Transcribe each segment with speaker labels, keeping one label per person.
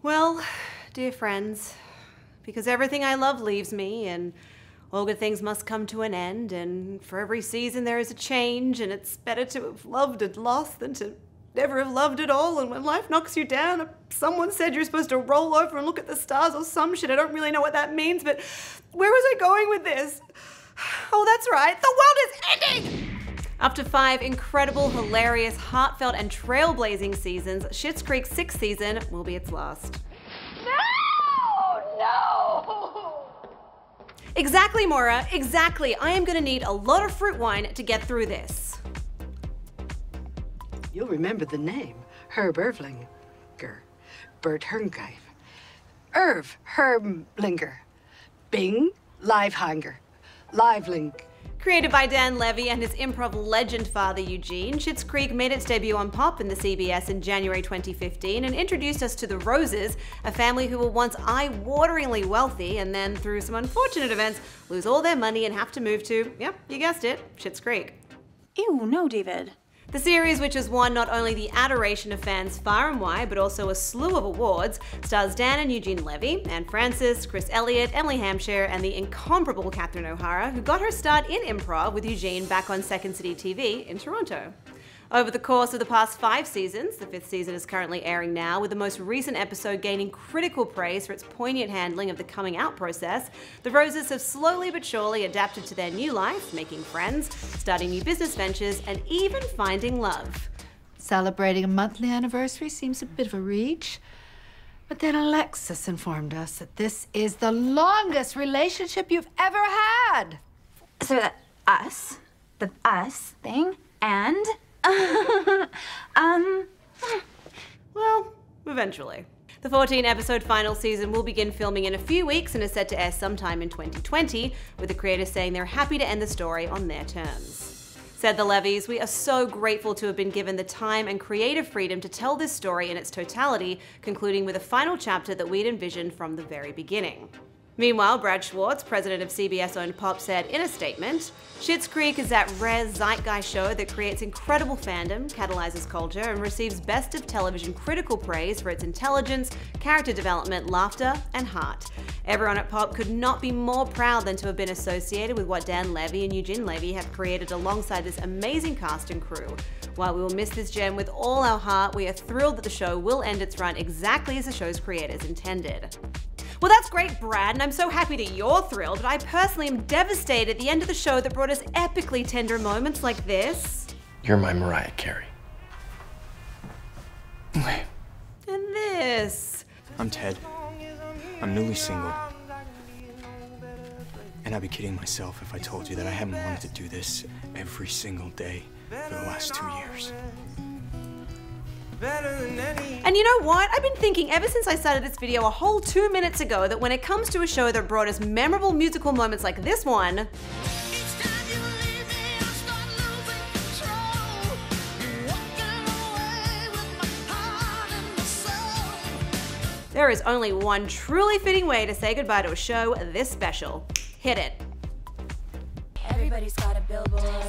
Speaker 1: Well, dear friends, because everything I love leaves me, and all good things must come to an end, and for every season there is a change, and it's better to have loved and lost than to never have loved at all. And when life knocks you down, someone said you're supposed to roll over and look at the stars or some shit. I don't really know what that means, but where was I going with this? Oh, that's right, the world is ending! After 5 incredible, hilarious, heartfelt, and trailblazing seasons, Schitt's Creek's 6th season will be its last. No! Exactly, Maura, exactly. I am gonna need a lot of fruit wine to get through this.
Speaker 2: You'll remember the name, Herb Ervlinger, Bert Herngreif, Irv Herblinger, Bing Livehanger, Liveling.
Speaker 1: Created by Dan Levy and his improv legend father Eugene, Schitt's Creek made its debut on Pop in the CBS in January 2015 and introduced us to the Roses, a family who were once eye-wateringly wealthy and then, through some unfortunate events, lose all their money and have to move to, yep, you guessed it, Schitt's Creek.
Speaker 3: Ew, no, David.
Speaker 1: The series, which has won not only the adoration of fans far and wide, but also a slew of awards, stars Dan and Eugene Levy, Anne Francis, Chris Elliott, Emily Hampshire, and the incomparable Catherine O'Hara, who got her start in improv with Eugene back on Second City TV in Toronto. Over the course of the past 5 seasons, the 5th season is currently airing now, with the most recent episode gaining critical praise for its poignant handling of the coming out process, the Roses have slowly but surely adapted to their new life, making friends, starting new business ventures, and even finding love.
Speaker 4: Celebrating a monthly anniversary seems a bit of a reach, but then Alexis informed us that this is the longest relationship you've ever had.
Speaker 3: So the us thing, and
Speaker 1: Well, eventually. The 14-episode final season will begin filming in a few weeks and is set to air sometime in 2020, with the creators saying they're happy to end the story on their terms. Said the Levys, "We are so grateful to have been given the time and creative freedom to tell this story in its totality, concluding with a final chapter that we'd envisioned from the very beginning." Meanwhile, Brad Schwartz, president of CBS-owned Pop, said in a statement, "Schitt's Creek is that rare zeitgeist show that creates incredible fandom, catalyzes culture, and receives best of television critical praise for its intelligence, character development, laughter, and heart. Everyone at Pop could not be more proud than to have been associated with what Dan Levy and Eugene Levy have created alongside this amazing cast and crew. While we will miss this gem with all our heart, we are thrilled that the show will end its run exactly as the show's creators intended." Well, that's great, Brad, and I'm so happy that you're thrilled, but I personally am devastated at the end of the show that brought us epically tender moments like this.
Speaker 5: You're my Mariah Carey.
Speaker 1: And this.
Speaker 6: I'm Ted. I'm newly single. And I'd be kidding myself if I told you that I haven't wanted to do this every single day for the last 2 years.
Speaker 1: And you know what? I've been thinking ever since I started this video a whole 2 minutes ago that when it comes to a show that brought us memorable musical moments like this one, there is only one truly fitting way to say goodbye to a show this special. Hit it.
Speaker 7: Everybody's got a billboard.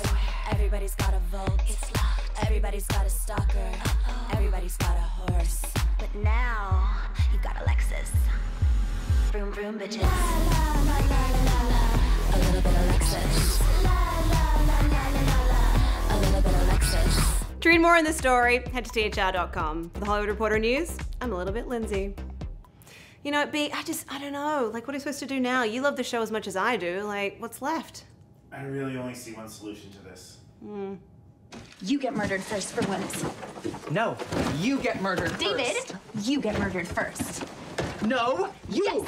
Speaker 7: Everybody's got a vote. It's love. Everybody's got a stalker. Everybody's got a horse. But now you got Alexis. Vroom vroom bitches. A little bit Alexis. A little bit Alexis.
Speaker 1: To read more on this story, head to THR.com. For the Hollywood Reporter News, I'm a little bit Lindsay. You know, B, I don't know. Like, what are we supposed to do now? You love the show as much as I do. Like, what's left?
Speaker 8: I really only see one solution to this.
Speaker 3: you get murdered first for once.
Speaker 9: No, you get murdered
Speaker 3: David,
Speaker 9: first.
Speaker 3: you get murdered first.
Speaker 9: No, you!
Speaker 3: Yes.